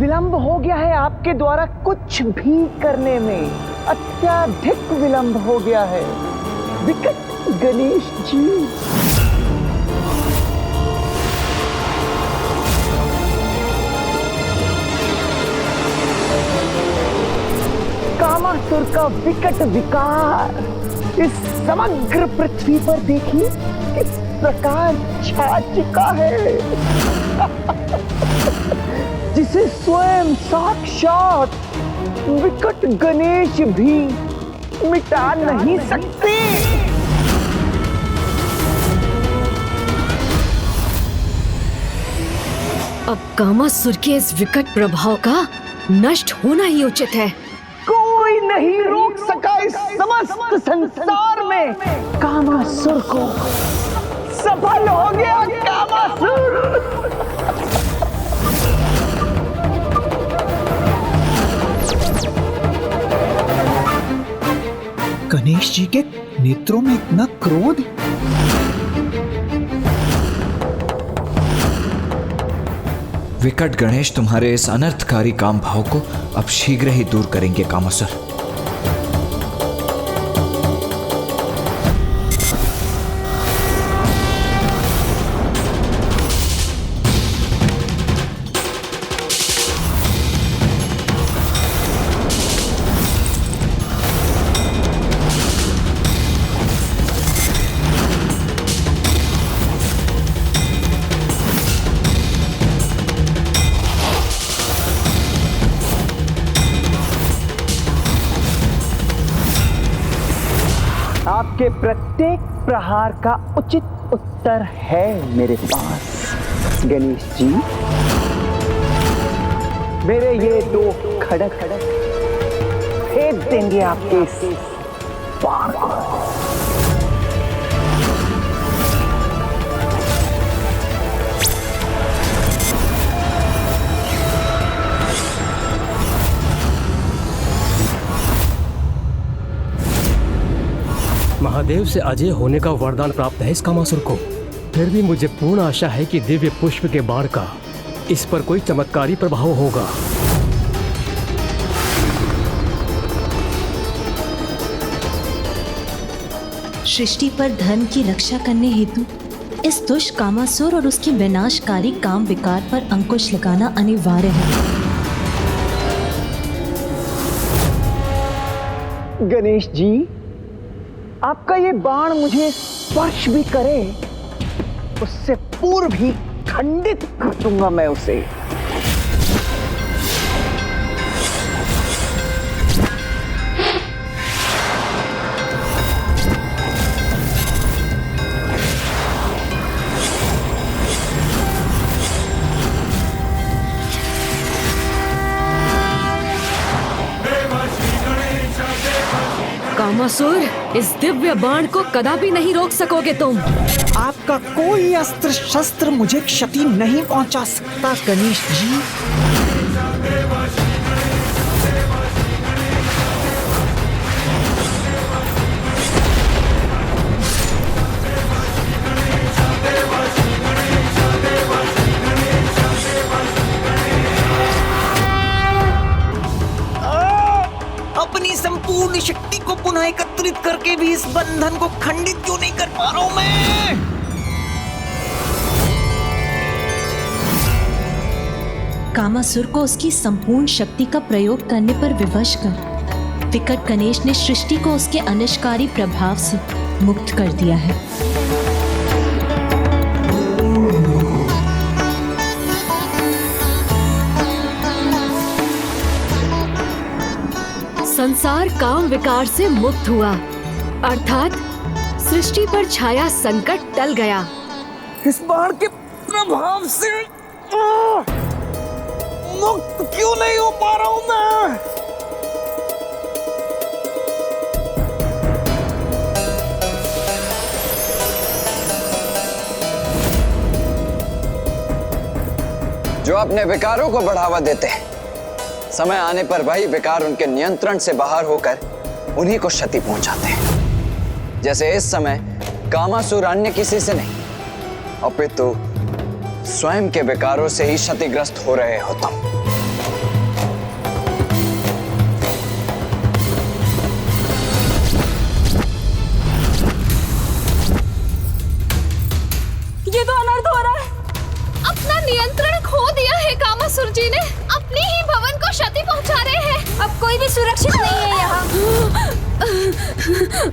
विलंब हो गया है आपके द्वारा कुछ भी करने में, अत्यधिक विलंब हो गया है विकट गणेश जी। कामासुर का विकट विकार इस समग्र पृथ्वी पर देखिए किस प्रकार छा चुका है जिसे स्वयं साक्षात विकट गणेश भी मिटा नहीं सकते। अब कामासुर के इस विकट प्रभाव का नष्ट होना ही उचित है। कोई नहीं रोक सका इस समस्त संसार में कामासुर को। सफल हो गया कामासुर। गणेश जी के नेत्रों में इतना क्रोध। विकट गणेश तुम्हारे इस अनर्थकारी काम भाव को अब शीघ्र ही दूर करेंगे कामासुर। आपके प्रत्येक प्रहार का उचित उत्तर है मेरे पास गणेश जी। मेरे ये दो खड़क फेंक देंगे आपके इस बाण को। महादेव से अजय होने का वरदान प्राप्त है इस कामासुर को। फिर भी मुझे पूर्ण आशा है कि दिव्य पुष्प के बाण का इस पर कोई चमत्कारी प्रभाव होगा। सृष्टि पर धर्म की रक्षा करने हेतु इस दुष्ट कामासुर और उसके विनाशकारी काम विकार पर अंकुश लगाना अनिवार्य है। गणेश जी, आपका ये बाण मुझे स्पर्श भी करे उससे पूर्व ही खंडित कर दूंगा मैं उसे। कामासुर, इस दिव्य बाण को कदापि नहीं रोक सकोगे तुम। आपका कोई अस्त्र शस्त्र मुझे क्षति नहीं पहुंचा सकता गणेश जी। अपनी संपूर्ण शक्ति को पुनः एकत्रित करके भी इस बंधन को खंडित क्यों नहीं कर पा रहा हूं मैं। कामासुर को उसकी संपूर्ण शक्ति का प्रयोग करने पर विवश कर विकट गणेश ने सृष्टि को उसके अनिष्टकारी प्रभाव से मुक्त कर दिया है। संसार काम विकार से मुक्त हुआ, अर्थात सृष्टि पर छाया संकट टल गया। इस बाण के प्रभाव से मुक्त क्यों नहीं हो पा रहा हूं मैं। जो अपने विकारों को बढ़ावा देते हैं, समय आने पर वही विकार उनके नियंत्रण से बाहर होकर उन्हीं को क्षति पहुंचाते हैं। जैसे इस समय कामासुर अन्य किसी से नहीं अपितु स्वयं के विकारों से ही क्षतिग्रस्त हो रहे हो तुम। मुक्त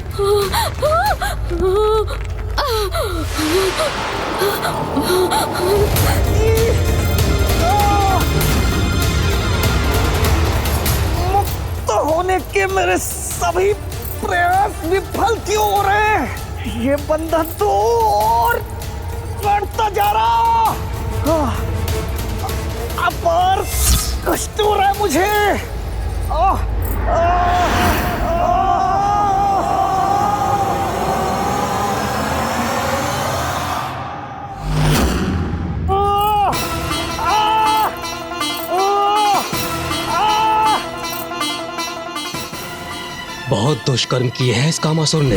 होने के मेरे सभी प्रयास विफल क्यों हो रहे हैं? ये बंधन तो और बढ़ता जा रहा। अपार कष्ट हो रहा है मुझे। बहुत दुष्कर्म किए हैं इस कामासुर ने।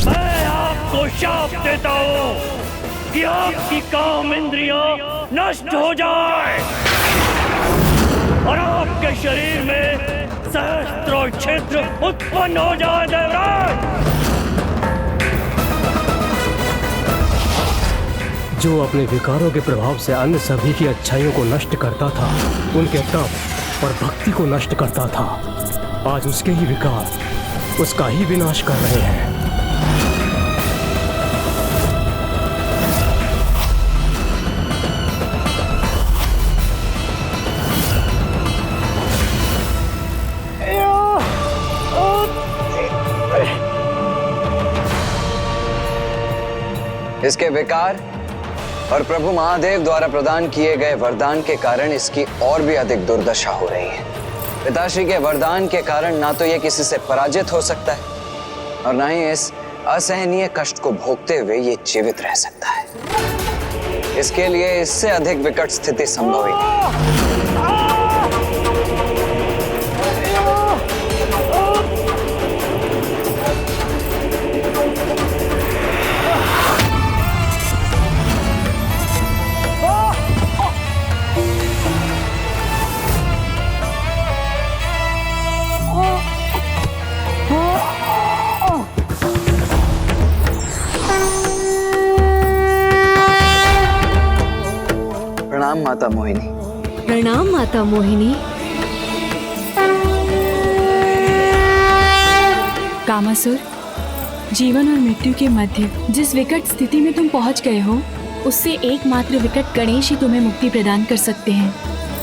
मैं आपको शाप देता हूँ कि आपकी काम इंद्रियां नष्ट हो जाए और आपके शरीर में सहस्त्रों छिद्र उत्पन्न हो जाए। देवराज, जो अपने विकारों के प्रभाव से अन्य सभी की अच्छाइयों को नष्ट करता था, उनके तप और भक्ति को नष्ट करता था, आज उसके ही विकार उसका ही विनाश कर रहे हैं। इसके विकार और प्रभु महादेव द्वारा प्रदान किए गए वरदान के कारण इसकी और भी अधिक दुर्दशा हो रही है। पिताश्री के वरदान के कारण ना तो ये किसी से पराजित हो सकता है और ना ही इस असहनीय कष्ट को भोगते हुए ये जीवित रह सकता है। इसके लिए इससे अधिक विकट स्थिति संभव ही नहीं। प्रणाम माता मोहिनी। प्रणाम माता मोहिनी। कामासुर, जीवन और मृत्यु के मध्य जिस विकट स्थिति में तुम पहुंच गए हो, उससे एकमात्र विकट गणेश ही तुम्हें मुक्ति प्रदान कर सकते हैं।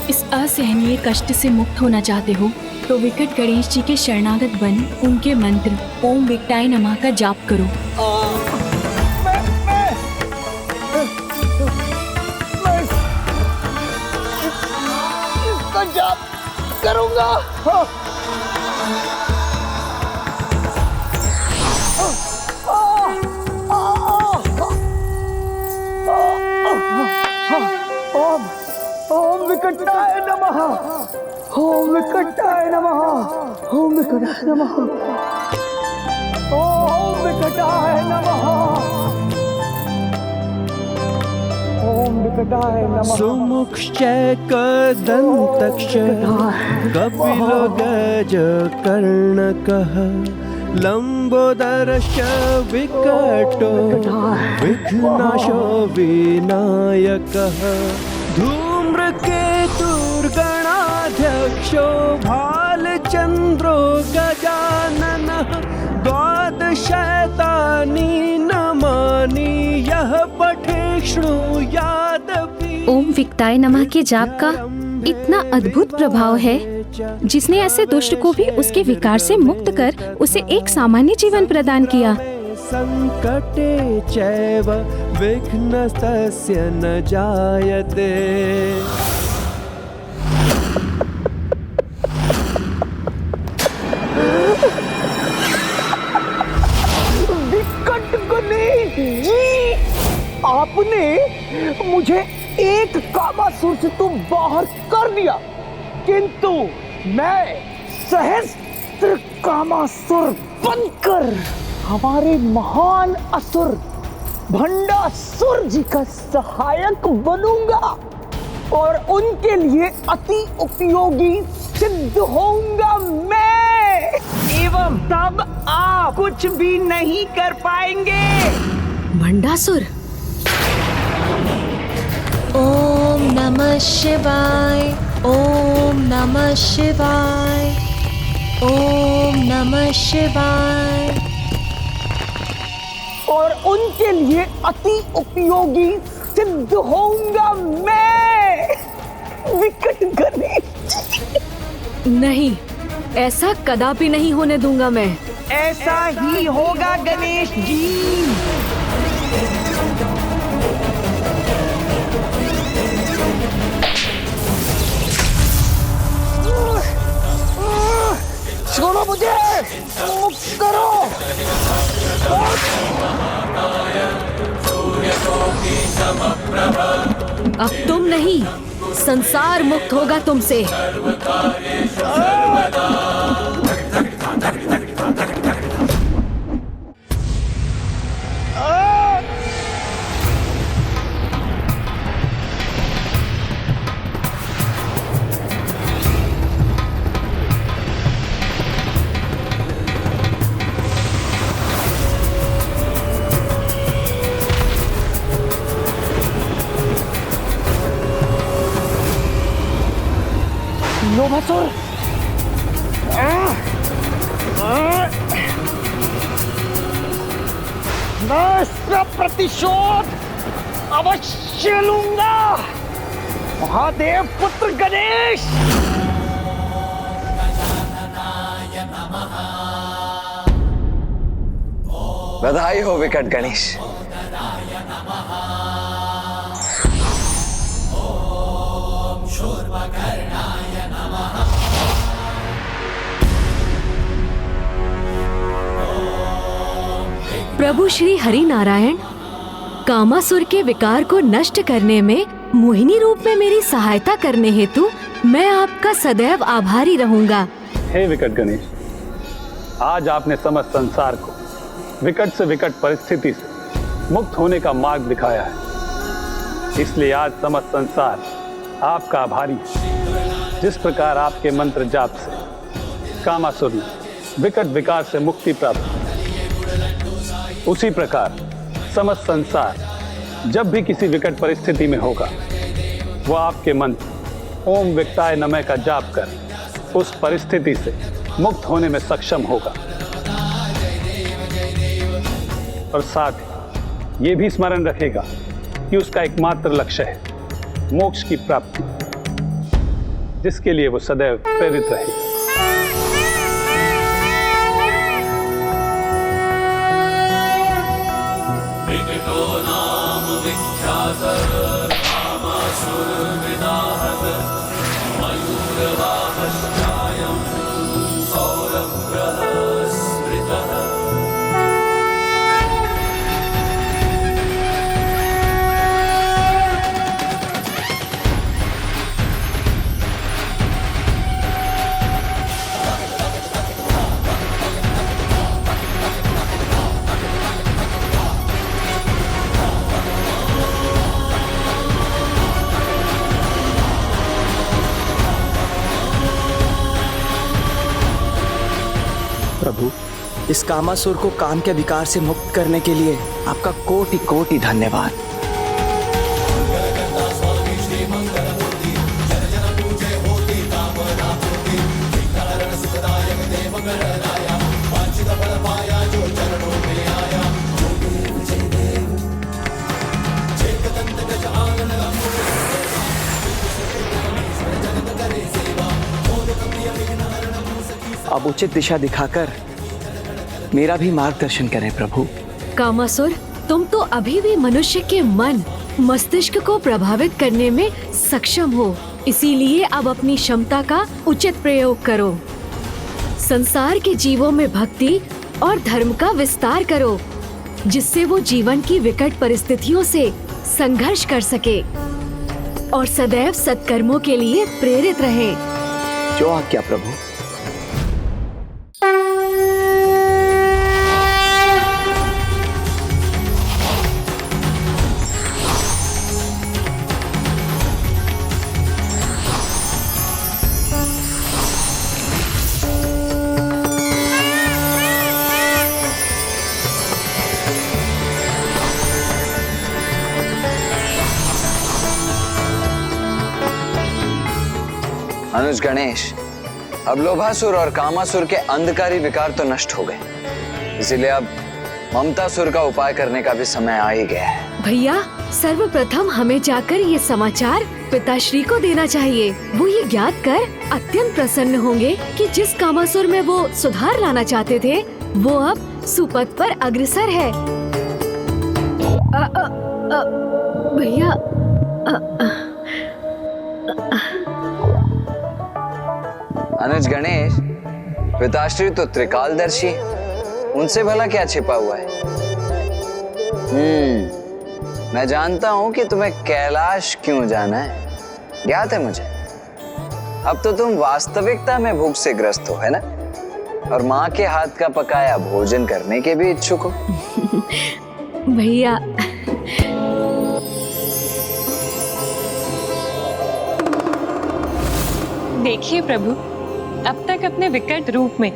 इस असहनीय कष्ट से मुक्त होना चाहते हो तो विकट गणेश जी के शरणागत बन उनके मंत्र ओम विकटाय नमः का जाप करो। जाप करूंगा। ओम विकटाय नमः। ओम विकटाय नमः। ओम विकटाय नमः। ओम विकटाय नमः। ओम विकटाय नमः। सुमुक्षैकदन्तक्ष कपिलो गजकर्णकः लम्बोदरश्च विकटो विघ्नाशो विनायकः धूम्रकेतुर्गणाध्यक्षो भालचन्द्रो गजाननः द्वादशैतानि नमानि यः पठे शृणुयादपि। ओम विकटाय नमः के जाप का इतना अद्भुत प्रभाव है, जिसने ऐसे दुष्ट को भी उसके विकार से मुक्त कर उसे एक सामान्य जीवन प्रदान किया। संकटे चैव विघ्नस्तस्य न जायते। विकट गणेश जी, आपने मुझे एक कामासुर से तो बाहर कर दिया, किंतु मैं सहस्त्र कामासुर बनकर हमारे महान असुर भंडासुर जी का सहायक बनूंगा। और उनके लिए अति उपयोगी सिद्ध होऊंगा मैं। एवं तब आप कुछ भी नहीं कर पाएंगे। भंडासुर, ओम नमः शिवाय, ओम नमः शिवाय, ओम नमः शिवाय। और उनके लिए अति उपयोगी सिद्ध होऊंगा मैं, विकट गणेश। नहीं, ऐसा कदापि नहीं होने दूंगा मैं। ऐसा ही होगा गणेश जी। छोड़ो मुझे, मुक्त करो। अब तुम नहीं, संसार मुक्त होगा तुमसे। योभासुर, मैं इसका प्रतिशोध अवश्य लूंगा। महादेव पुत्र गणेश, बधाई हो विकट गणेश। प्रभु श्री हरि नारायण, कामासुर के विकार को नष्ट करने में मोहिनी रूप में मेरी सहायता करने हेतु मैं आपका सदैव आभारी रहूंगा। हे विकट गणेश, आज आपने समस्त संसार को विकट से विकट परिस्थिति से मुक्त होने का मार्ग दिखाया है, इसलिए आज समस्त संसार आपका आभारी है। जिस प्रकार आपके मंत्र जाप से कामासुर ने विकट विकार से मुक्ति प्राप्त की, उसी प्रकार समस्त संसार जब भी किसी विकट परिस्थिति में होगा, वह आपके मंत्र ओम विकटाय नमः का जाप कर उस परिस्थिति से मुक्त होने में सक्षम होगा। और साथ ही ये भी स्मरण रखेगा कि उसका एकमात्र लक्ष्य है मोक्ष की प्राप्ति, जिसके लिए वो सदैव प्रेरित रहेगा। प्रभु, इस कामासुर को काम के विकार से मुक्त करने के लिए आपका कोटि कोटि धन्यवाद। अब उचित दिशा दिखाकर मेरा भी मार्गदर्शन करें प्रभु। कामासुर, तुम तो अभी भी मनुष्य के मन मस्तिष्क को प्रभावित करने में सक्षम हो, इसीलिए अब अपनी क्षमता का उचित प्रयोग करो। संसार के जीवों में भक्ति और धर्म का विस्तार करो, जिससे वो जीवन की विकट परिस्थितियों से संघर्ष कर सके और सदैव सत्कर्मों के लिए प्रेरित रहे। जो आज्ञा प्रभु। अनुज गणेश, अब लोभासुर और कामासुर के अंधकारी विकार तो नष्ट हो गए, इसीलिए अब ममतासुर का उपाय करने का भी समय आ ही गया है। भैया, सर्वप्रथम हमें जाकर ये समाचार पिताश्री को देना चाहिए। वो ये ज्ञात कर अत्यंत प्रसन्न होंगे कि जिस कामासुर में वो सुधार लाना चाहते थे, वो अब सुपथ पर अग्रसर है। भैया, अनुज गणेश, पिताश्री तो त्रिकालदर्शी, उनसे भला क्या छिपा हुआ है? मैं जानता हूं कि तुम्हें कैलाश क्यों जाना है, ज्ञात है मुझे। अब तो तुम वास्तविकता में भूख से ग्रस्त हो, है ना? और माँ के हाथ का पकाया भोजन करने के भी इच्छुक हो। भैया, देखिए प्रभु, अब तक अपने विकट रूप में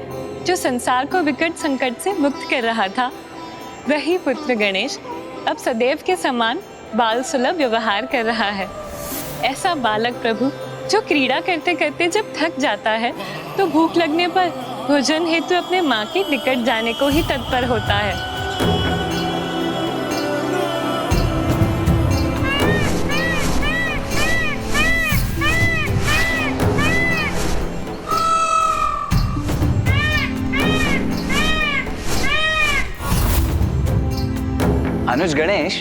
जो संसार को विकट संकट से मुक्त कर रहा था, वही पुत्र गणेश अब सदैव के समान बाल सुलभ व्यवहार कर रहा है। ऐसा बालक प्रभु जो क्रीड़ा करते करते जब थक जाता है तो भूख लगने पर भोजन हेतु अपने माँ के निकट जाने को ही तत्पर होता है। अनुज गणेश,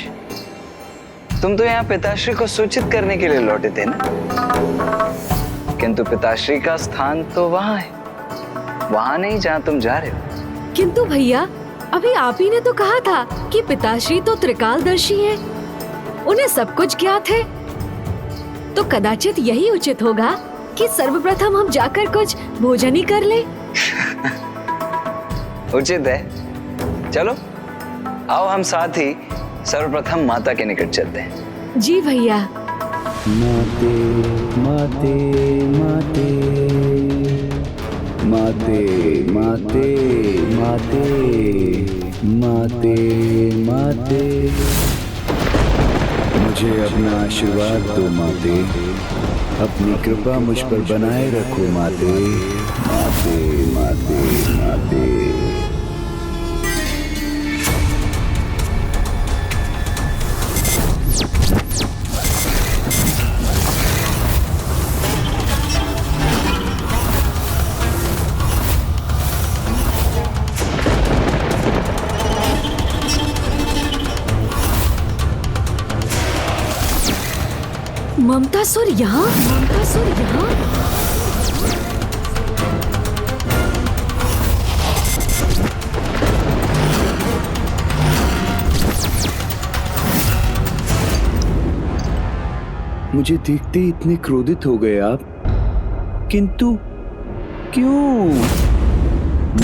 तुम तो यहाँ पिताश्री को सूचित करने के लिए लौटे थे ना? किंतु पिताश्री का स्थान तो वहां है, वहां नहीं जहां तुम जा रहे हो। किंतु भैया, अभी आप ही ने तो कहा था कि पिताश्री तो त्रिकालदर्शी हैं, उन्हें सब कुछ ज्ञात है। तो कदाचित यही उचित होगा कि सर्वप्रथम हम जाकर कुछ भोजन ही कर ले। उचित है, चलो आओ हम साथ ही सर्वप्रथम माता के निकट चलते हैं। जी भैया। माते माते माते माते माते माते माते माते, मुझे अपना आशीर्वाद दो माते, अपनी कृपा मुझ पर बनाए रखो माते, माते माते माते। ममतासुर यहाँ? ममतासुर यहाँ? मुझे देखते ही इतने क्रोधित हो गए आप, किंतु क्यों?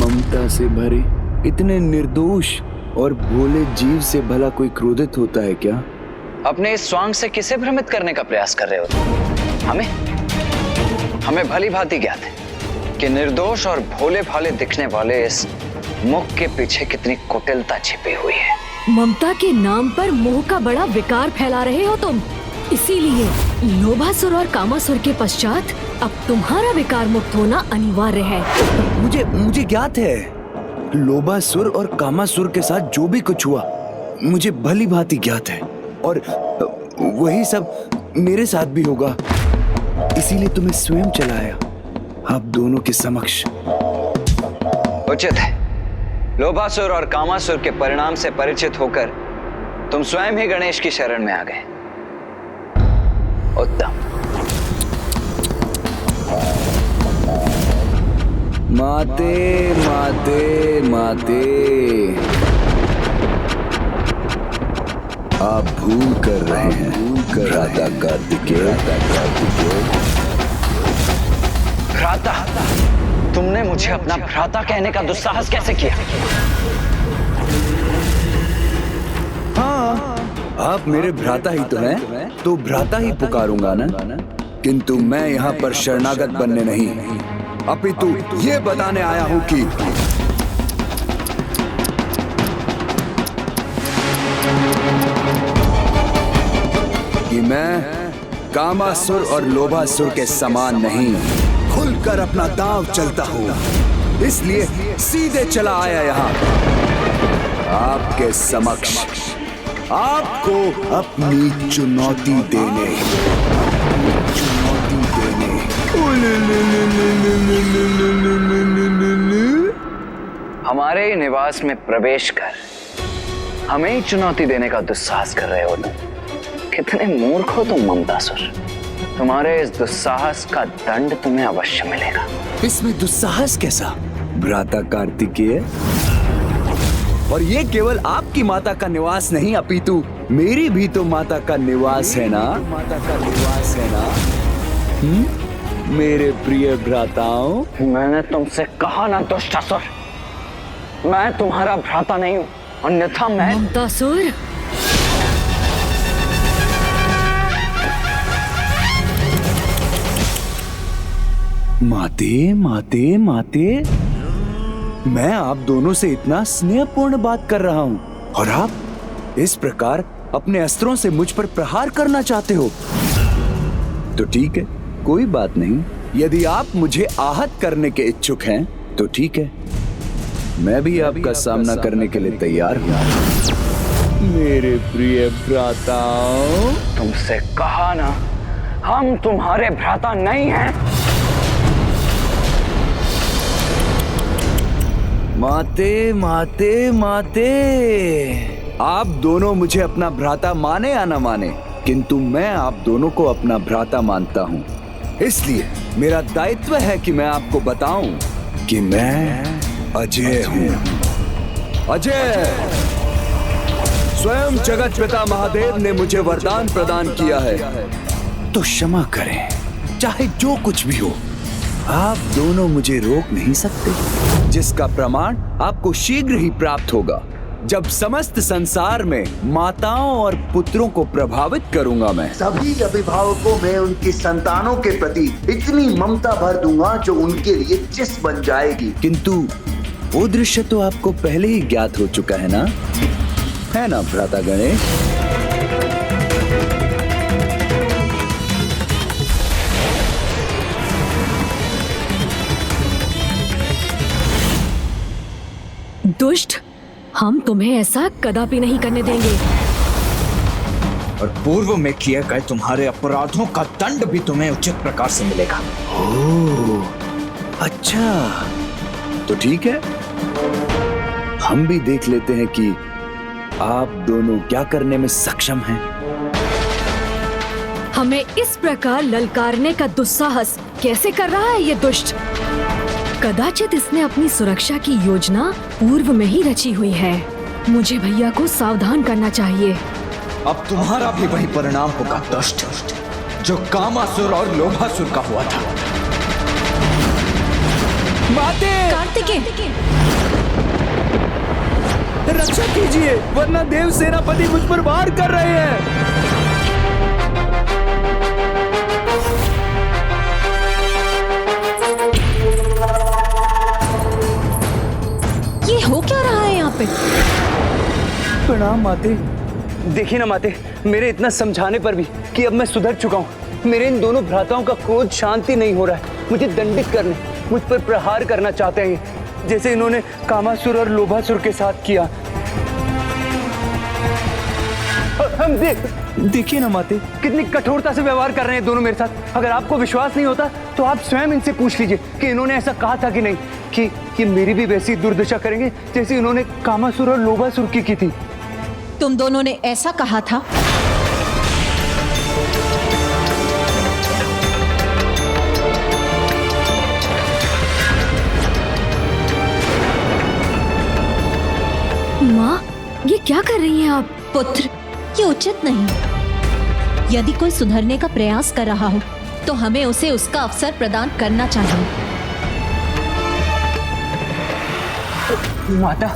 ममता से भरे इतने निर्दोष और भोले जीव से भला कोई क्रोधित होता है क्या? अपने इस स्वांग से किसे भ्रमित करने का प्रयास कर रहे हो तुम? हमें भली भांति ज्ञात है कि निर्दोष और भोले भाले दिखने वाले इस मुख के पीछे कितनी कुटिलता छिपी हुई है। ममता के नाम पर मोह का बड़ा विकार फैला रहे हो तुम, इसीलिए लोभासुर और कामासुर के पश्चात अब तुम्हारा विकार मुक्त होना अनिवार्य है। मुझे ज्ञात है, लोभासुर और कामासुर के साथ जो भी कुछ हुआ मुझे भली भांति ज्ञात है, और वही सब मेरे साथ भी होगा, इसीलिए तुम्हें स्वयं चलाया आप दोनों के समक्ष। उचित है, लोभासुर और कामासुर के परिणाम से परिचित होकर तुम स्वयं ही गणेश की शरण में आ गए। उत्तम। माते माते माते, आप भूल कर रहे हैं भ्राता कार्तिकेय। भ्राता? तुमने मुझे अपना भ्राता कहने का दुस्साहस कैसे किया? हाँ, आप मेरे भ्राता ही तो हैं, तो भ्राता ही पुकारूंगा ना। किंतु मैं यहाँ पर शरणागत बनने नहीं, अपितु ये बताने आया हूँ कि मैं कामासुर और लोभासुर के समान नहीं, खुलकर अपना दांव चलता हूँ, इसलिए सीधे चला आया यहाँ आपके समक्ष, आपको अपनी चुनौती देने। हमारे निवास में प्रवेश कर हमें ही चुनौती देने का दुस्साहस कर रहे हो तुम। कितने मूर्ख हो तुम ममतासुर। तुम्हारे इस दुस्साहस का दंड तुम्हें अवश्य मिलेगा। इसमें दुस्साहस कैसा भ्राता कार्तिकेय? और ये केवल आपकी माता का निवास नहीं अपितु मेरी भी तो माता का निवास है ना, माता का निवास है ना। मेरे प्रिय भ्राताओं, मैंने तुमसे कहा ना दुष्टासुर, मैं तुम्हारा भ्राता नहीं हूँ, अन्यथा मैं ममतासुर। माते माते माते, मैं आप दोनों से इतना स्नेहपूर्ण बात कर रहा हूँ और आप इस प्रकार अपने अस्त्रों से मुझ पर प्रहार करना चाहते हो। तो ठीक है, कोई बात नहीं। यदि आप मुझे आहत करने के इच्छुक हैं तो ठीक है, मैं भी आपका सामना करने के लिए तैयार हूँ। मेरे प्रिय भ्राताओं, तुमसे कहा ना, हम तुम्हारे भ्राता नहीं हैं। माते माते माते, आप दोनों मुझे अपना भ्राता माने या ना माने, किंतु मैं आप दोनों को अपना भ्राता मानता हूँ। इसलिए मेरा दायित्व है कि मैं आपको बताऊं कि मैं अजय हूँ। अजय, स्वयं जगत पिता महादेव ने मुझे वरदान प्रदान किया है, तो क्षमा करें, चाहे जो कुछ भी हो, आप दोनों मुझे रोक नहीं सकते, जिसका प्रमाण आपको शीघ्र ही प्राप्त होगा जब समस्त संसार में माताओं और पुत्रों को प्रभावित करूंगा। मैं सभी अभिभावकों में उनकी संतानों के प्रति इतनी ममता भर दूंगा जो उनके लिए चिस बन जाएगी। किंतु वो दृश्य तो आपको पहले ही ज्ञात हो चुका है ना भ्राता गणेश? दुष्ट, हम तुम्हें ऐसा कदापि नहीं करने देंगे। और पूर्व में किए गए तुम्हारे अपराधों का दंड भी तुम्हें उचित प्रकार से मिलेगा। ओह, अच्छा, तो ठीक है, हम भी देख लेते हैं कि आप दोनों क्या करने में सक्षम हैं। हमें इस प्रकार ललकारने का दुस्साहस कैसे कर रहा है ये दुष्ट? कदाचित इसने अपनी सुरक्षा की योजना पूर्व में ही रची हुई है। मुझे भैया को सावधान करना चाहिए। अब तुम्हारा भी वही परिणाम होगा दुष्ट, जो कामासुर और लोभासुर का हुआ था। माते, कार्तिकेय, रक्षा कीजिए, वरना देव सेनापति मुझ पर वार कर रहे हैं। ये हो क्या रहा है यहाँ पे? प्रणाम माते। देखिए ना माते, मेरे इतना समझाने पर भी कि अब मैं सुधर चुका हूँ, मेरे इन दोनों भ्राताओं का क्रोध शांति नहीं हो रहा है। मुझे दंडित करने, मुझ पर प्रहार करना चाहते हैं, जैसे इन्होंने कामासुर और लोभासुर के साथ किया। हम देखिए ना माते, कितनी कठोरता से व्यवहार कर रहे हैं दोनों मेरे साथ। अगर आपको विश्वास नहीं होता तो आप स्वयं इनसे पूछ लीजिए कि इन्होंने ऐसा कहा था कि नहीं कि मेरी भी वैसी दुर्दशा करेंगे जैसे इन्होंने कामासुर और लोभासुर की थी। तुम दोनों ने ऐसा कहा था? माँ, ये क्या कर रही हैं आप? पुत्र, ये उचित नहीं। यदि कोई सुधरने का प्रयास कर रहा हो तो हमें उसे उसका अवसर प्रदान करना चाहिए। माता,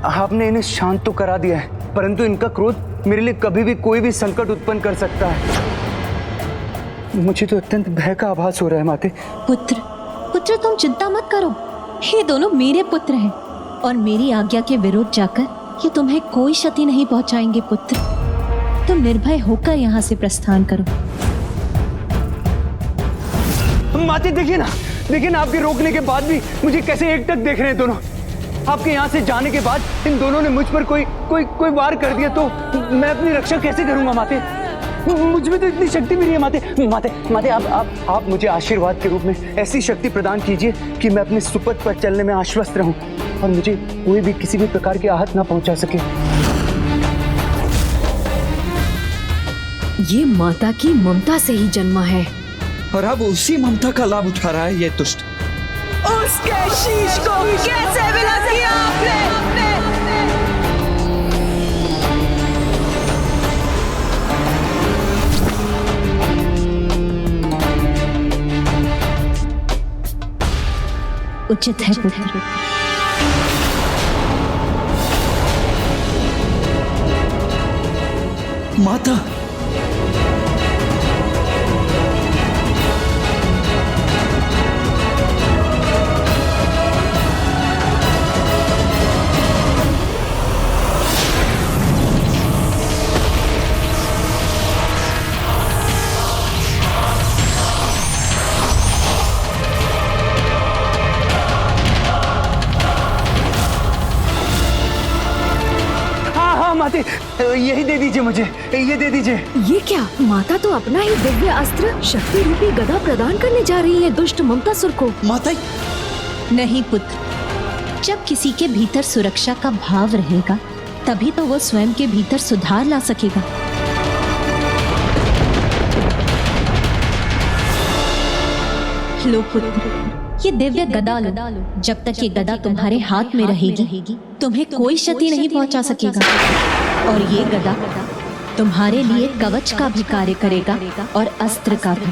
आपने इन्हें शांत तो करा दिया है, परंतु इनका क्रोध मेरे लिए कभी भी कोई भी संकट उत्पन्न कर सकता है। मुझे तो अत्यंत भय का आभास हो रहा है माते। पुत्र, तुम चिंता मत करो। ये दोनों मेरे पुत्र हैं और मेरी आज्ञा के विरुद्ध जाकर ये तुम्हें कोई क्षति नहीं पहुंचाएंगे। पुत्र, तुम निर्भय होकर यहाँ से प्रस्थान करो। माते देखिए ना, लेकिन आपके रोकने के बाद भी मुझे कैसे एकटक देख रहे हैं दोनों। आपके यहाँ से जाने के बाद इन दोनों ने मुझ पर कोई वार कर दिया तो मैं अपनी रक्षा कैसे करूंगा माते? मुझ में तो इतनी शक्ति भी नहीं है माते। माते आप मुझे आशीर्वाद के रूप में ऐसी शक्ति प्रदान कीजिए कि मैं अपने सुपथ पर चलने में आश्वस्त रहूं और मुझे कोई भी किसी भी प्रकार की आहत ना पहुंचा सके। ये माता की ममता से ही जन्मा है और अब उसी ममता का लाभ उठा रहा है ये दुष्ट। उसके शीश को कैसे विलग किया आपने? उचित है पुत्र। माता, माते, यही दे दीजिए मुझे, ये दे दीजिए। ये क्या? माता तो अपना ही दिव्य अस्त्र शक्ति रूपी गदा प्रदान करने जा रही है दुष्ट ममतासुर को। माता, नहीं पुत्र, जब किसी के भीतर सुरक्षा का भाव रहेगा तभी तो वो स्वयं के भीतर सुधार ला सकेगा। लो पुत्र, ये दिव्य गदा लो। जब तक ये गदा तुम्हारे हाथ में रहेगी तुम्हें कोई क्षति नहीं पहुंचा सकेगा। और ये गदा तुम्हारे लिए कवच का भी कार्य करेगा और अस्त्र का भी।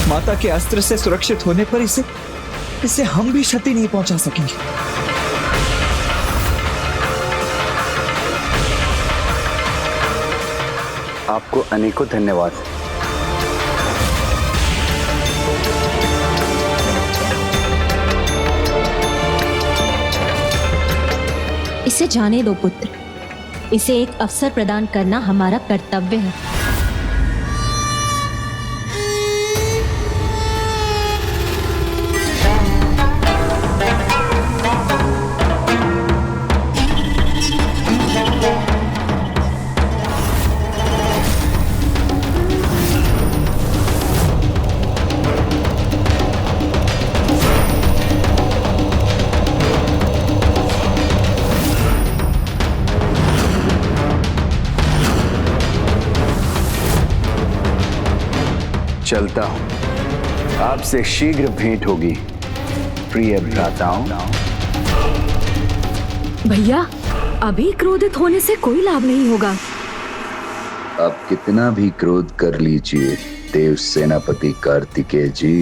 माता के अस्त्र से सुरक्षित होने पर इसे हम भी क्षति नहीं पहुंचा सकेंगे। आपको अनेकों धन्यवाद। इसे जाने दो पुत्र, इसे एक अवसर प्रदान करना हमारा कर्तव्य है। चलता हूं, आपसे शीघ्र भेंट होगी प्रिय भ्राताओं। भैया, अभी क्रोधित होने से कोई लाभ नहीं होगा। आप कितना भी क्रोध कर लीजिए देव सेनापति कार्तिकेय जी,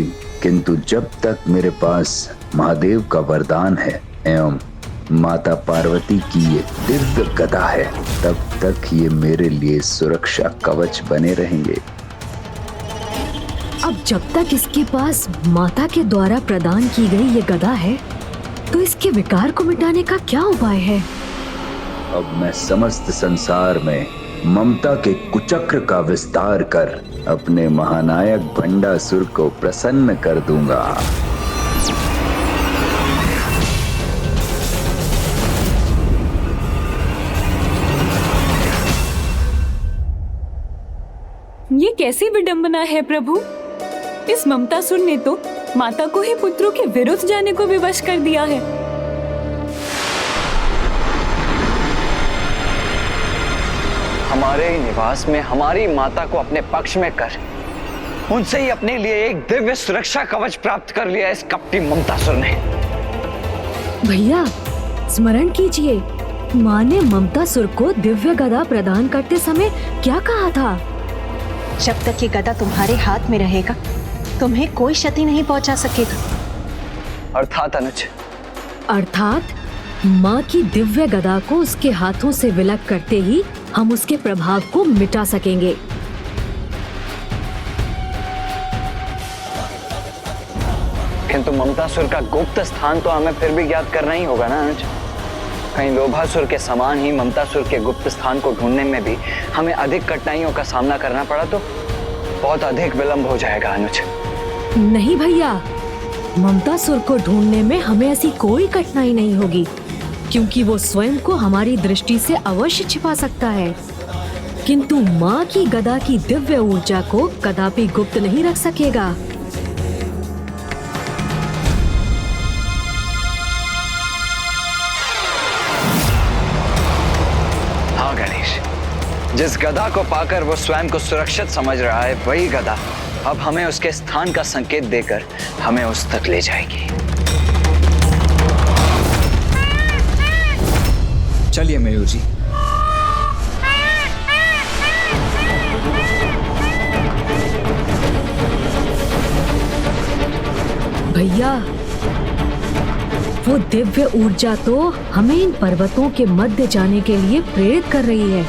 किंतु जब तक मेरे पास महादेव का वरदान है एवं माता पार्वती की ये दिव्य गदा है, तब तक ये मेरे लिए सुरक्षा कवच बने रहेंगे। अब जब तक इसके पास माता के द्वारा प्रदान की गई ये गदा है तो इसके विकार को मिटाने का क्या उपाय है? अब मैं समस्त संसार में ममता के कुचक्र का विस्तार कर अपने महानायक भंडासुर को प्रसन्न कर दूंगा। ये कैसी विडंबना है प्रभु? इस ममतासुर ने तो माता को ही पुत्रों के विरुद्ध जाने को विवश कर दिया है। हमारे निवास में हमारी माता को अपने पक्ष में कर उनसे ही अपने लिए एक दिव्य सुरक्षा कवच प्राप्त कर लिया इस कपटी ममतासुर ने। भैया, स्मरण कीजिए, माँ ने ममतासुर को दिव्य गदा प्रदान करते समय क्या कहा था? जब तक ये गदा तुम्हारे हाथ में रहेगा तुम्हें कोई क्षति नहीं पहुंचा सकेगा। अर्थात अनुज, अर्थात माँ की दिव्य गदा को उसके हाथों से विलग करते ही हम उसके प्रभाव को मिटा सकेंगे। किंतु ममतासुर का गुप्त स्थान तो हमें फिर भी ज्ञात करना ही होगा ना अनुज। कहीं लोभासुर के समान ही ममतासुर के गुप्त स्थान को ढूंढने में भी हमें अधिक कठिनाइयों का सामना करना पड़ा तो बहुत अधिक विलंब हो जाएगा अनुज। नहीं भैया, ममतासुर को ढूंढने में हमें ऐसी कोई कठिनाई नहीं होगी, क्योंकि वो स्वयं को हमारी दृष्टि से अवश्य छिपा सकता है, किंतु माँ की गदा की दिव्य ऊर्जा को कदापि गुप्त नहीं रख सकेगा। हाँ गणेश, जिस गदा को पाकर वो स्वयं को सुरक्षित समझ रहा है, वही गदा अब हमें उसके स्थान का संकेत देकर हमें उस तक ले जाएगी। चलिए मयूर जी। भैया, वो दिव्य ऊर्जा तो हमें इन पर्वतों के मध्य जाने के लिए प्रेरित कर रही है।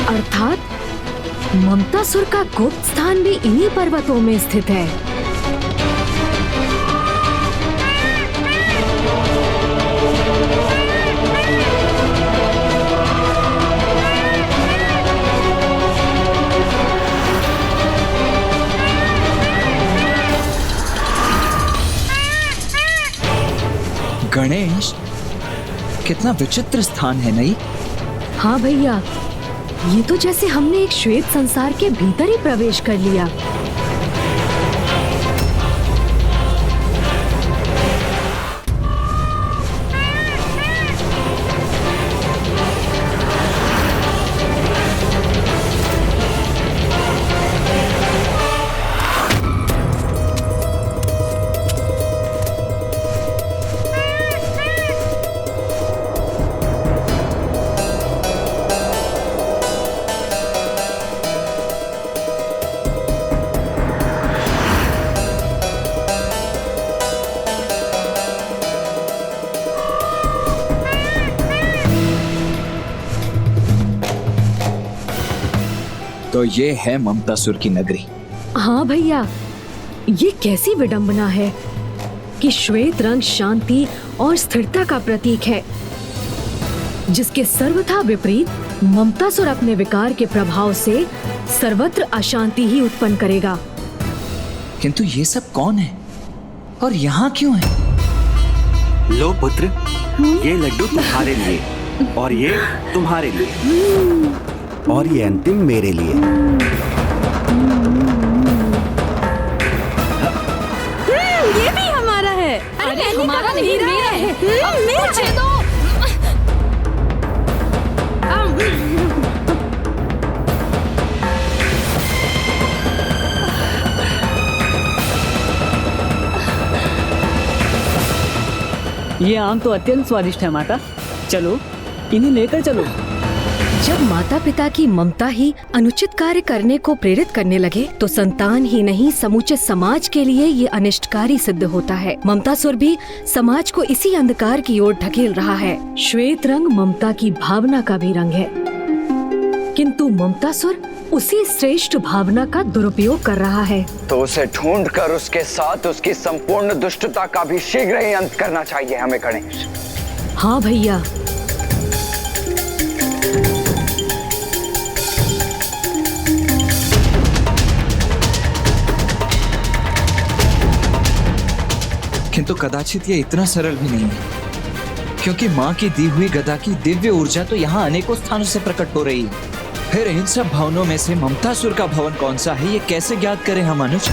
अर्थात ममतासुर का गुप्त स्थान भी इन्हीं पर्वतों में स्थित है। गणेश, कितना विचित्र स्थान है नहीं? हाँ भैया, ये तो जैसे हमने एक श्वेत संसार के भीतर ही प्रवेश कर लिया। तो ये है ममतासुर की नगरी। हाँ भैया, ये कैसी विडंबना है कि श्वेत रंग शांति और स्थिरता का प्रतीक है, जिसके सर्वथा विपरीत ममतासुर अपने विकार के प्रभाव से सर्वत्र अशांति ही उत्पन्न करेगा। किंतु ये सब कौन है और यहाँ क्यों है? लो पुत्र, ये लड्डू तुम्हारे लिए और ये तुम्हारे लिए और ये अंतिम मेरे लिए। ये भी हमारा है। अरे हमारा नहीं, मेरा है। मुझे दो। ये आम तो अत्यंत स्वादिष्ट है माता, चलो इन्हें लेकर चलो। जब माता पिता की ममता ही अनुचित कार्य करने को प्रेरित करने लगे, तो संतान ही नहीं समूचे समाज के लिए ये अनिष्टकारी सिद्ध होता है। ममतासुर भी समाज को इसी अंधकार की ओर ढकेल रहा है। श्वेत रंग ममता की भावना का भी रंग है, किंतु ममतासुर उसी श्रेष्ठ भावना का दुरुपयोग कर रहा है। तो उसे ढूंढकर उसके साथ उसकी संपूर्ण दुष्टता का भी शीघ्र ही अंत करना चाहिए हमें गणेश। हाँ भैया, किंतु कदाचित ये इतना सरल भी नहीं है, क्योंकि माँ की दी हुई गदा की दिव्य ऊर्जा तो यहाँ अनेकों स्थानों से प्रकट हो रही है। फिर इन सब भवनों में से ममतासुर का भवन कौन सा है, ये कैसे ज्ञात करें हम अनुज?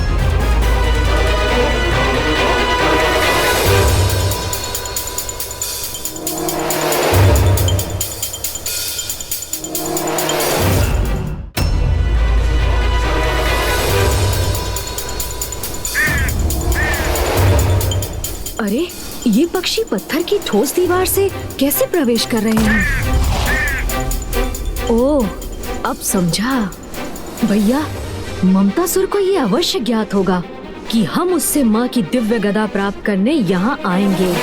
अरे ये पक्षी पत्थर की ठोस दीवार से कैसे प्रवेश कर रहे हैं? ओह, अब समझा। भैया, ममतासुर को ये अवश्य ज्ञात होगा कि हम उससे माँ की दिव्य गदा प्राप्त करने यहाँ आएंगे।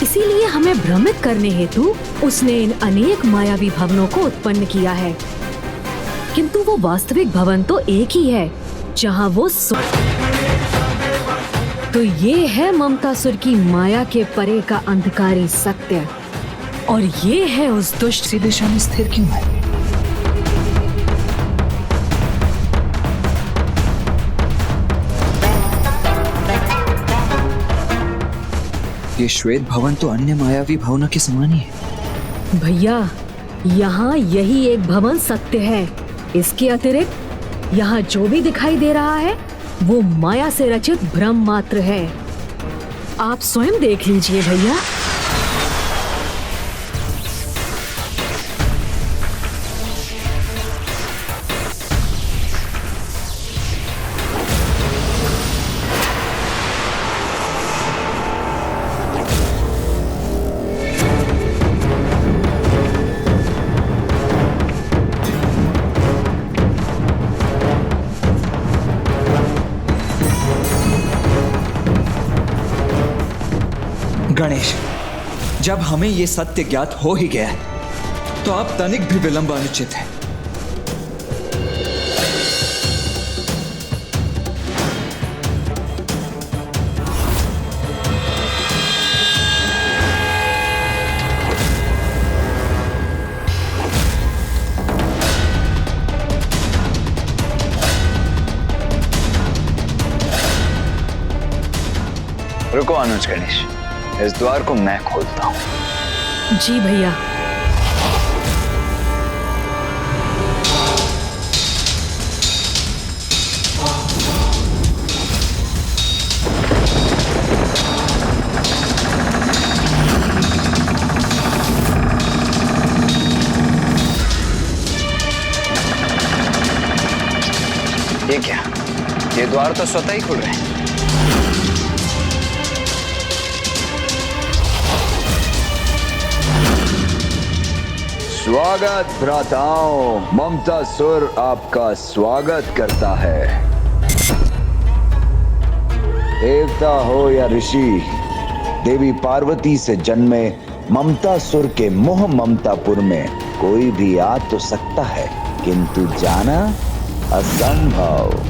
इसीलिए हमें भ्रमित करने हेतु उसने इन अनेक मायावी भवनों को उत्पन्न किया है, किंतु वो वास्तविक भवन तो एक ही है जहाँ वो तो ये है ममतासुर की माया के परे का अंधकारी सत्य, और ये है उस दुष्ट इसी दिशा में स्थिर क्यों है? ये श्वेत भवन तो अन्य मायावी भवनों के समान ही है। भैया, यहाँ यही एक भवन सत्य है। इसके अतिरिक्त यहाँ जो भी दिखाई दे रहा है वो माया से रचित भ्रम मात्र है। आप स्वयं देख लीजिए भैया। गणेश, जब हमें ये सत्य ज्ञात हो ही गया है तो अब तनिक भी विलंब अनुचित है। रुको अनुज गणेश, इस द्वार को मैं खोलता हूं। जी भैया। ये क्या? ये द्वार तो स्वतः ही खुल रहे हैं। स्वागत भ्राताओं, ममतासुर आपका स्वागत करता है। देवता हो या ऋषि, देवी पार्वती से जन्मे ममतासुर के मोह ममतापुर में कोई भी आ तो सकता है, किंतु जाना असंभव।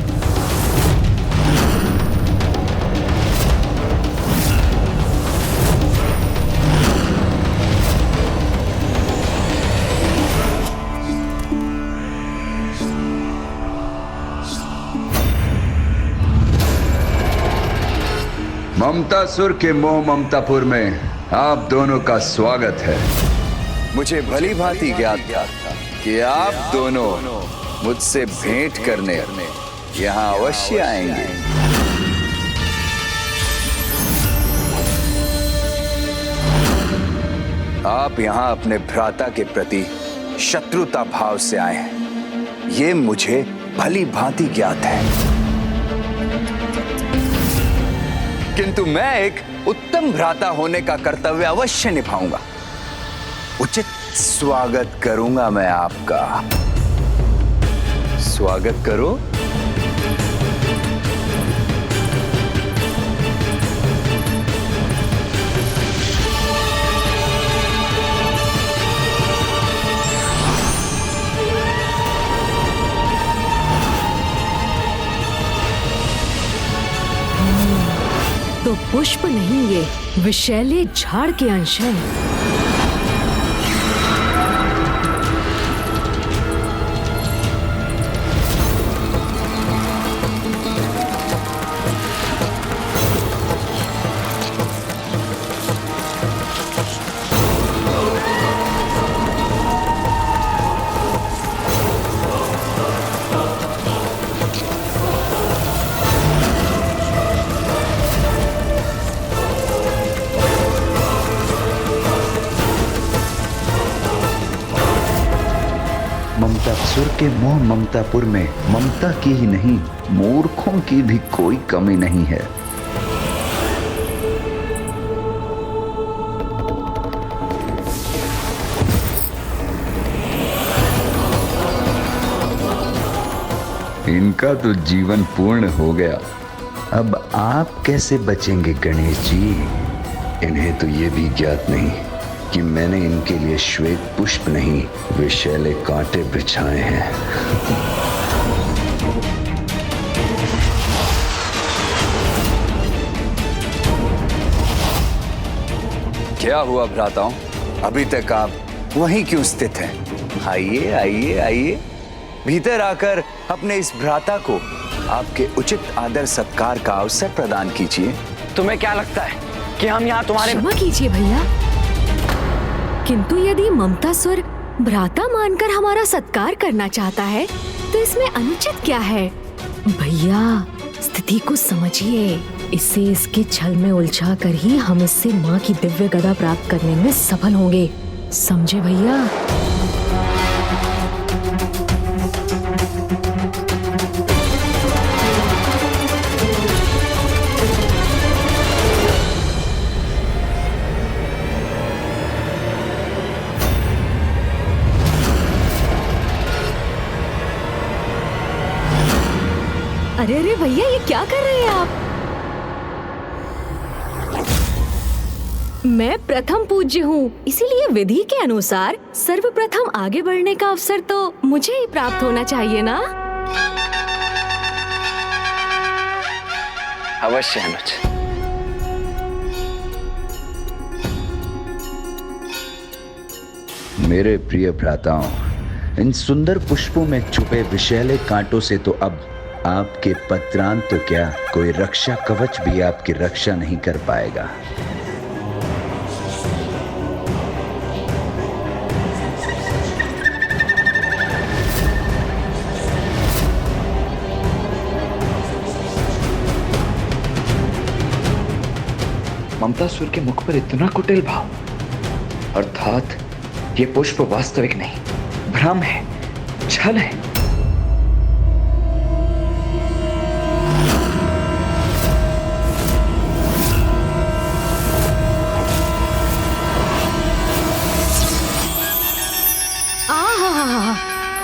ममतासुर के मोह ममतापुर में आप दोनों का स्वागत है। मुझे भली भांति ज्ञात था कि आप दोनों मुझसे भेंट करने यहाँ अवश्य आएंगे। आप यहाँ अपने भ्राता के प्रति शत्रुता भाव से आए हैं, ये मुझे भली भांति ज्ञात है। किंतु मैं एक उत्तम भ्राता होने का कर्तव्य अवश्य निभाऊंगा। उचित स्वागत करूंगा मैं आपका। स्वागत करो। तो पुष्प नहीं, ये विषैले झाड़ के अंश हैं। ममतासुर के मोह ममतापुर में ममता की ही नहीं, मूर्खों की भी कोई कमी नहीं है। इनका तो जीवन पूर्ण हो गया। अब आप कैसे बचेंगे गणेश जी? इन्हें तो ये भी ज्ञात नहीं कि मैंने इनके लिए श्वेत पुष्प नहीं, विषैले कांटे बिछाए हैं। क्या हुआ भ्राताओं, अभी तक आप वहीं क्यों स्थित हैं? आइए आइए आइए, भीतर आकर अपने इस भ्राता को आपके उचित आदर सत्कार का अवसर प्रदान कीजिए। तुम्हें क्या लगता है कि हम यहाँ तुम्हारे... क्षमा कीजिए भैया, किंतु यदि ममतासुर भ्राता मानकर हमारा सत्कार करना चाहता है तो इसमें अनुचित क्या है? भैया स्थिति को समझिए, इसे इसके छल में उलझा कर ही हम इससे माँ की दिव्य गदा प्राप्त करने में सफल होंगे, समझे भैया? अरे अरे भैया, ये क्या कर रहे हैं आप? मैं प्रथम पूज्य हूँ, इसीलिए विधि के अनुसार सर्वप्रथम आगे बढ़ने का अवसर तो मुझे ही प्राप्त होना चाहिए ना? अवश्य अनुज। मेरे प्रिय भ्राताओं, इन सुंदर पुष्पों में छुपे विषैले कांटों से तो अब आपके पत्रांत तो क्या, कोई रक्षा कवच भी आपकी रक्षा नहीं कर पाएगा। ममतासुर के मुख पर इतना कुटिल भाव, अर्थात ये पुष्प वास्तविक नहीं, भ्रम है, छल है।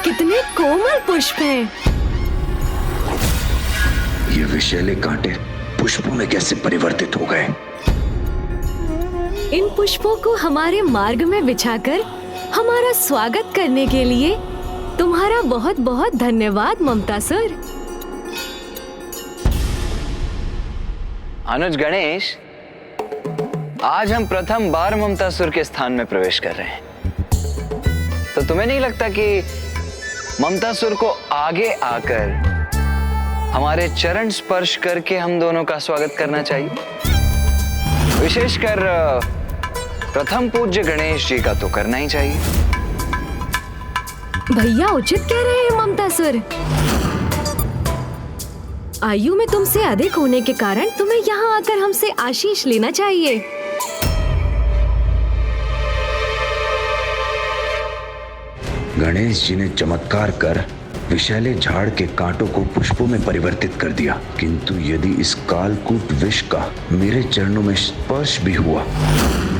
कितने कोमल पुष्प हैं। ये विषैले कांटे पुष्पों में कैसे परिवर्तित हो गए? इन पुष्पों को हमारे मार्ग में बिछाकर हमारा स्वागत करने के लिए तुम्हारा बहुत बहुत धन्यवाद ममतासुर। अनुज गणेश, आज हम प्रथम बार ममतासुर के स्थान में प्रवेश कर रहे हैं, तो तुम्हें नहीं लगता कि ममतासुर को आगे आकर हमारे चरण स्पर्श करके हम दोनों का स्वागत करना चाहिए? विशेषकर प्रथम पूज्य गणेश जी का तो करना ही चाहिए। भैया उचित कह रहे हैं ममतासुर। आयु में तुमसे अधिक होने के कारण तुम्हें यहाँ आकर हमसे आशीष लेना चाहिए। गणेश जी ने चमत्कार कर विषैले झाड़ के कांटों को पुष्पों में परिवर्तित कर दिया, किंतु यदि इस कालकूट विष का मेरे चरणों में स्पर्श भी हुआ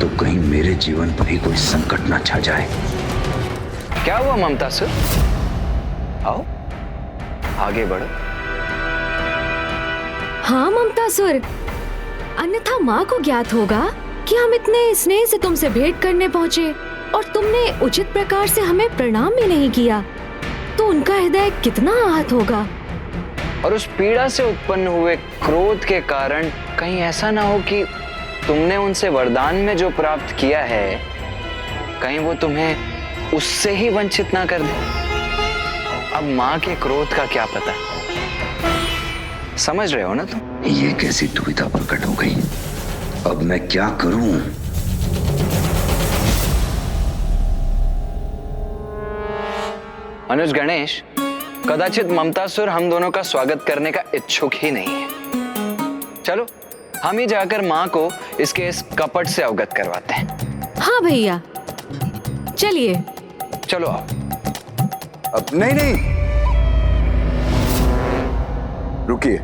तो कहीं मेरे जीवन पर ही कोई संकट न छा जाए। क्या हुआ ममतासुर? आओ आगे बढ़ो। हाँ ममतासुर, अन्यथा माँ को ज्ञात होगा कि हम इतने स्नेह से तुमसे भेंट करने पहुँचे और तुमने उचित प्रकार से हमें प्रणाम भी नहीं किया, तो उनका हृदय कितना आहत होगा। और उस पीड़ा से उत्पन्न हुए क्रोध के कारण कहीं ऐसा ना हो कि तुमने उनसे वरदान में जो प्राप्त किया है, कहीं वो तुम्हें उससे ही वंचित ना कर दे। अब माँ के क्रोध का क्या पता, समझ रहे हो ना तुम? ये कैसी दुविधा प्रकट हो गई, अब मैं क्या करूं? अनुज गणेश, कदाचित ममतासुर हम दोनों का स्वागत करने का इच्छुक ही नहीं है। चलो हम ही जाकर माँ को इसके इस कपट से अवगत करवाते हैं। हाँ भैया चलिए। चलो आओ। अब नहीं नहीं, रुकिए।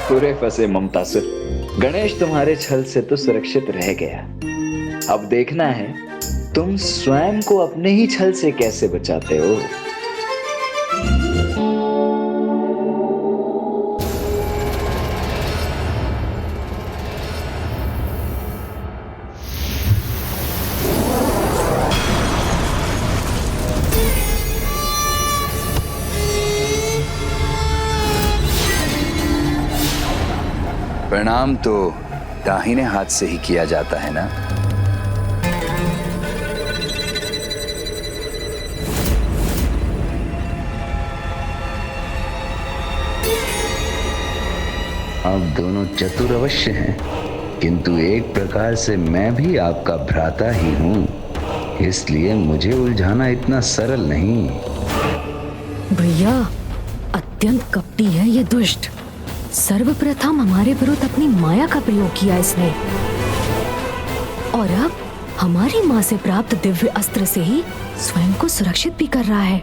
पूरे फंसे ममतासुर, गणेश तुम्हारे छल से तो सुरक्षित रह गया। अब देखना है तुम स्वयं को अपने ही छल से कैसे बचाते हो। प्रणाम तो दाहिने हाथ से ही किया जाता है ना? आप दोनों चतुर अवश्य हैं, किंतु एक प्रकार से मैं भी आपका भ्राता ही हूं, इसलिए मुझे उलझाना इतना सरल नहीं। भैया, अत्यंत कपटी है ये दुष्ट। सर्वप्रथम हमारे विरुद्ध अपनी माया का प्रयोग किया इसने, और अब हमारी माँ से प्राप्त दिव्य अस्त्र से ही स्वयं को सुरक्षित भी कर रहा है।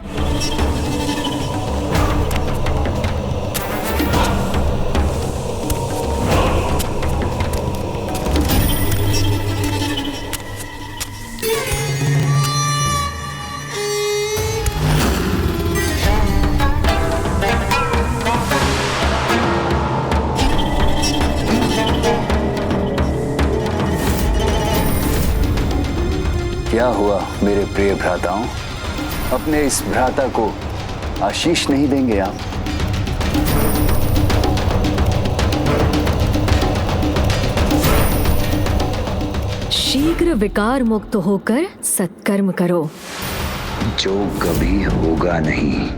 क्या हुआ मेरे प्रिय भ्राताओं? अपने इस भ्राता को आशीष नहीं देंगे आप? शीघ्र विकार मुक्त होकर सत्कर्म करो। जो कभी होगा नहीं।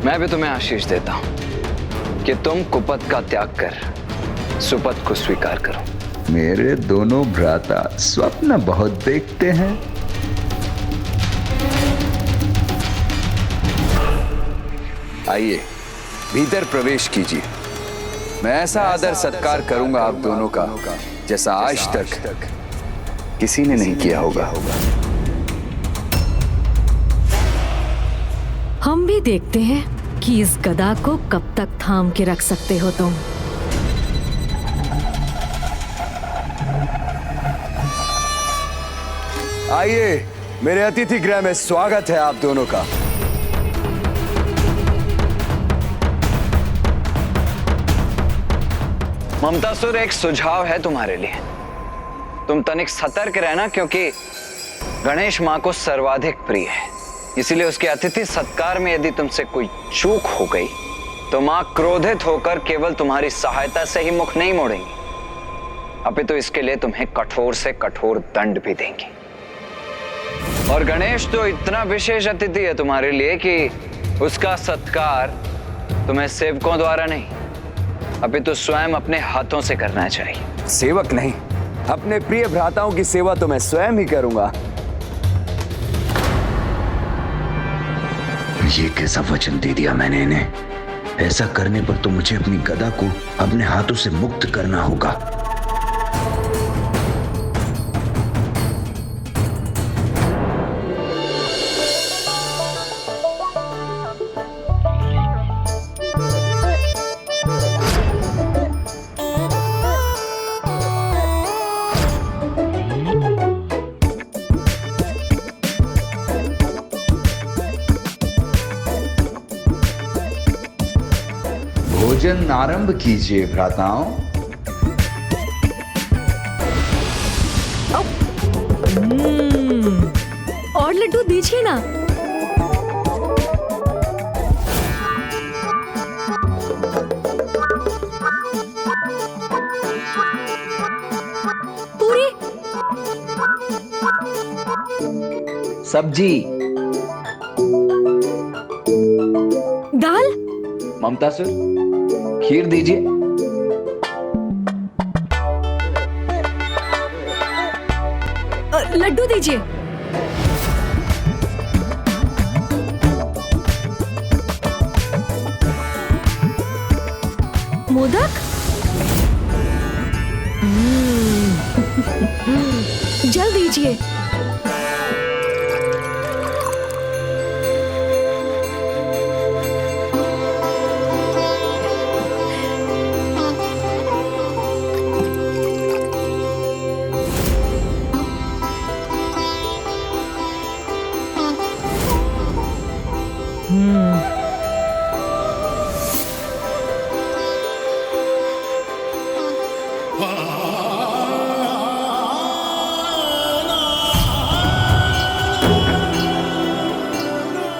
मैं भी तुम्हें आशीष देता हूं कि तुम कुपथ का त्याग कर सुपथ को स्वीकार करो। मेरे दोनों भ्राता स्वप्न बहुत देखते हैं। आइए भीतर प्रवेश कीजिए। मैं ऐसा आदर सत्कार करूंगा आप दोनों का जैसा आज तक किसी ने नहीं किया होगा। हम भी देखते हैं कि इस गदा को कब तक थाम के रख सकते हो तुम। आइए, मेरे अतिथि गृह में स्वागत है आप दोनों का। ममतासुर, एक सुझाव है तुम्हारे लिए। तुम तनिक सतर्क रहना, क्योंकि गणेश माँ को सर्वाधिक प्रिय है। इसीलिए उसके अतिथि सत्कार में यदि तुमसे कोई चूक हो गई तो माँ क्रोधित होकर केवल तुम्हारी सहायता से ही मुख नहीं मोड़ेंगी, अपितु इसके लिए तुम्हें कठोर से कठोर दंड भी देंगी। और गणेश तो इतना विशेष अतिथि है तुम्हारे लिए कि उसका सत्कार तुम्हें सेवकों द्वारा नहीं, अपितु स्वयं अपने हाथों से करना चाहिए। सेवक नहीं, अपने प्रिय भ्राताओं की सेवा तो मैं स्वयं ही करूंगा। ये कैसा वचन दे दिया मैंने इन्हें? ऐसा करने पर तो मुझे अपनी गदा को अपने हाथों से मुक्त करना होगा। भोजन आरंभ कीजिए भ्राताओं। और लड्डू दीजिए ना। पूरी सब्जी, दाल, ममतासुर खीर दीजिए। लड्डू दीजिए। मोदक, जल दीजिए।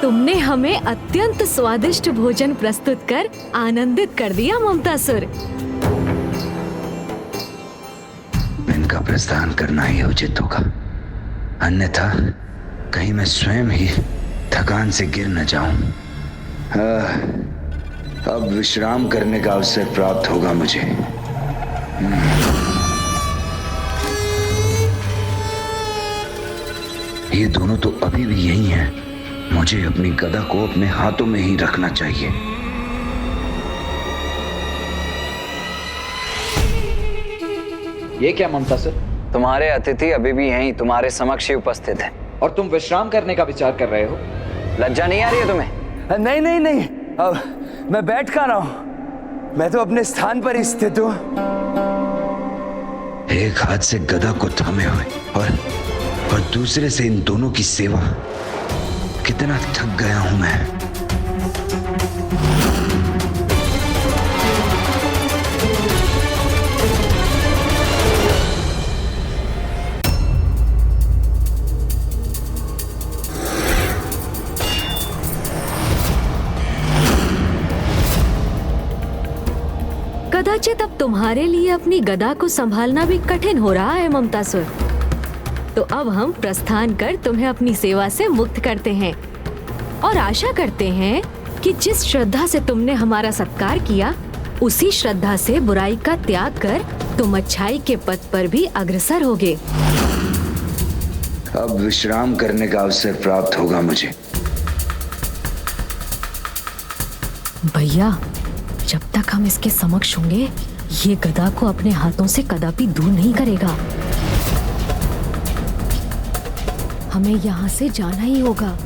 तुमने हमें अत्यंत स्वादिष्ट भोजन प्रस्तुत कर आनंदित कर दिया ममतासुर। प्रस्थान करना ही उचित होगा, अन्यथा कहीं मैं स्वयं ही थकान से गिर न जाऊं। अब विश्राम करने का अवसर प्राप्त होगा मुझे। ये दोनों तो अभी भी यही हैं। मुझे अपनी गदा को अपने हाथों में ही रखना चाहिए। ये क्या ममता सर? तुम्हारे अतिथि अभी भी यहीं तुम्हारे समक्ष ही उपस्थित है और तुम विश्राम करने का विचार कर रहे हो? लज्जा नहीं आ रही है तुम्हें? नहीं नहीं नहीं, अब मैं बैठ कहाँ रहा हूं, मैं तो अपने स्थान पर ही स्थित हूं। एक हाथ से गदा को थामे हुए और दूसरे से इन दोनों की सेवा, कितना थक गया हूं मैं। कदाचित अब तुम्हारे लिए अपनी गदा को संभालना भी कठिन हो रहा है ममतासुर। तो अब हम प्रस्थान कर तुम्हें अपनी सेवा से मुक्त करते हैं और आशा करते हैं कि जिस श्रद्धा से तुमने हमारा सत्कार किया, उसी श्रद्धा से बुराई का त्याग कर तुम अच्छाई के पथ पर भी अग्रसर होगे। अब विश्राम करने का अवसर प्राप्त होगा मुझे। भैया, जब तक हम इसके समक्ष होंगे, ये गदा को अपने हाथों से कदापि दूर नहीं करेगा। हमें यहाँ से जाना ही होगा।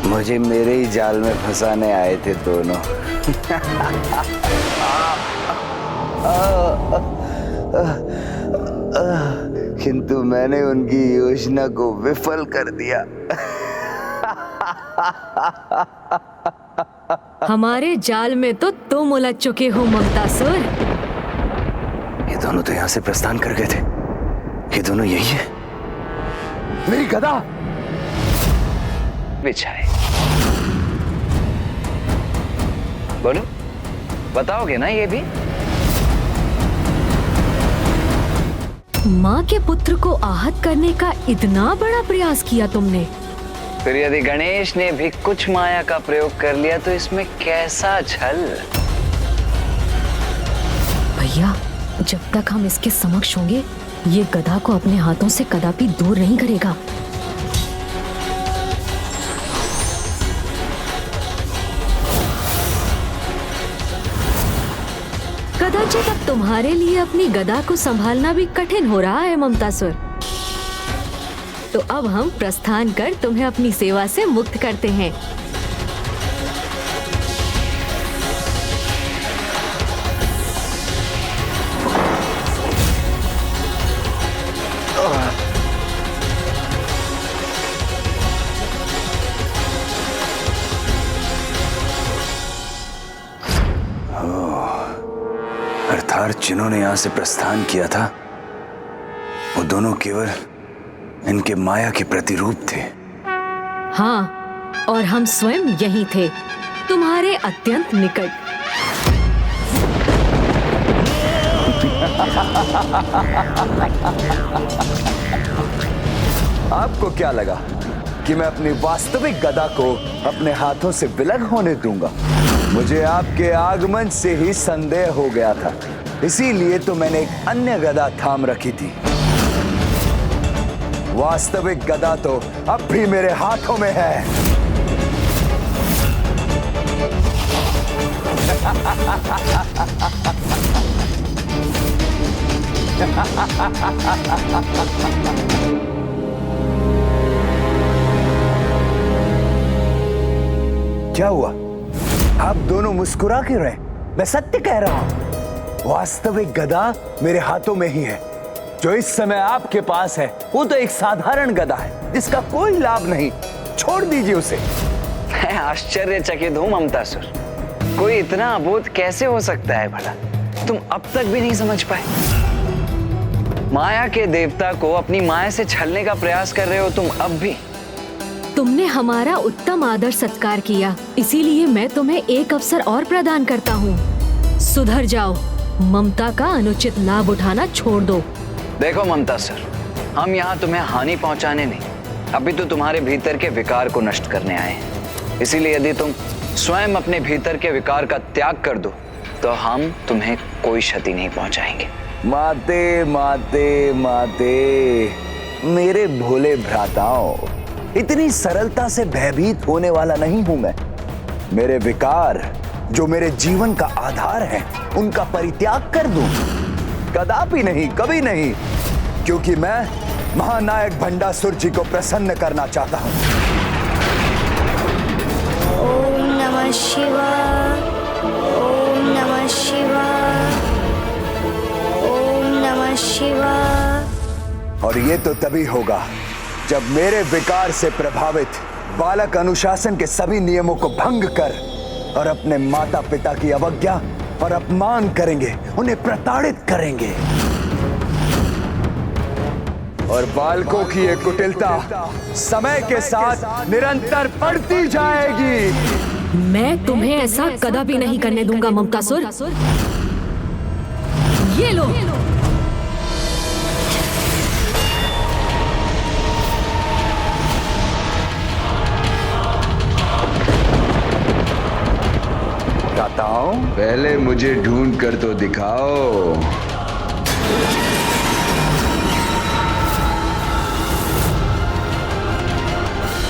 मुझे मेरे ही जाल में फंसाने आए थे दोनों। किंतु मैंने उनकी योजना को विफल कर दिया। हमारे जाल में तो तुम उलझ चुके हो ममतासुर। ये दोनों तो यहाँ से प्रस्थान कर गए थे। ये दोनों यही है। मेरी गदा बिछाए। बोलो, बताओगे ना ये भी? माँ के पुत्र को आहत करने का इतना बड़ा प्रयास किया तुमने। फिर यदि गणेश ने भी कुछ माया का प्रयोग कर लिया तो इसमें कैसा छल? भैया, जब तक हम इसके समक्ष होंगे, ये गदा को अपने हाथों से कदापि दूर नहीं करेगा। कदाचित अब तुम्हारे लिए अपनी गदा को संभालना भी कठिन हो रहा है ममतासुर। तो अब हम प्रस्थान कर तुम्हें अपनी सेवा से मुक्त करते हैं। अर्थात जिन्होंने यहाँ से प्रस्थान किया था, वो दोनों केवल इनके माया के प्रतिरूप थे। हाँ, और हम स्वयं यही थे, तुम्हारे अत्यंत निकट। आपको क्या लगा कि मैं अपनी वास्तविक गदा को अपने हाथों से विलग होने दूंगा? मुझे आपके आगमन से ही संदेह हो गया था, इसीलिए तो मैंने एक अन्य गदा थाम रखी थी। वास्तविक गदा तो अब भी मेरे हाथों में है। क्या हुआ? आप दोनों मुस्कुरा क्यों रहे? मैं सत्य कह रहा हूं, वास्तविक गदा मेरे हाथों में ही है। जो इस समय आपके पास है वो तो एक साधारण गदा है जिसका कोई लाभ नहीं। छोड़ दीजिए उसे। मैं आश्चर्यचकित हूं ममतासुर, कोई इतना अबोध कैसे हो सकता है भला? तुम अब तक भी नहीं समझ पाए? माया के देवता को अपनी माया से छलने का प्रयास कर रहे हो तुम अब भी। तुमने हमारा उत्तम आदर सत्कार किया, इसीलिए मैं तुम्हें एक अवसर और प्रदान करता हूँ। सुधर जाओ, ममता का अनुचित लाभ उठाना छोड़ दो। देखो ममतासुर, हम यहाँ तुम्हें हानि पहुंचाने नहीं, अभी तो तुम्हारे भीतर के विकार को नष्ट करने आए हैं। इसीलिए यदि तुम स्वयं अपने भीतर के विकार का त्याग कर दो तो हम तुम्हें कोई क्षति नहीं पहुंचाएंगे। माते माते माते, मेरे भोले भ्राताओं, इतनी सरलता से भयभीत होने वाला नहीं हूं मैं। मेरे विकार जो मेरे जीवन का आधार है उनका परित्याग कर दूं? कदापि नहीं, कभी नहीं, क्योंकि मैं महानायक भंडासुर जी को प्रसन्न करना चाहता हूं। ओम नमः शिवाय, ओम नमः शिवाय, ओम नमः शिवाय। और ये तो तभी होगा जब मेरे विकार से प्रभावित बालक अनुशासन के सभी नियमों को भंग कर और अपने माता पिता की अवज्ञा और अपमान करेंगे, उन्हें प्रताड़ित करेंगे। और बालकों की ये कुटिलता समय के साथ निरंतर बढ़ती जाएगी। मैं तुम्हें ऐसा कदापि नहीं करने दूंगा ममतासुर। ये लो। पहले मुझे ढूंढ कर तो दिखाओ।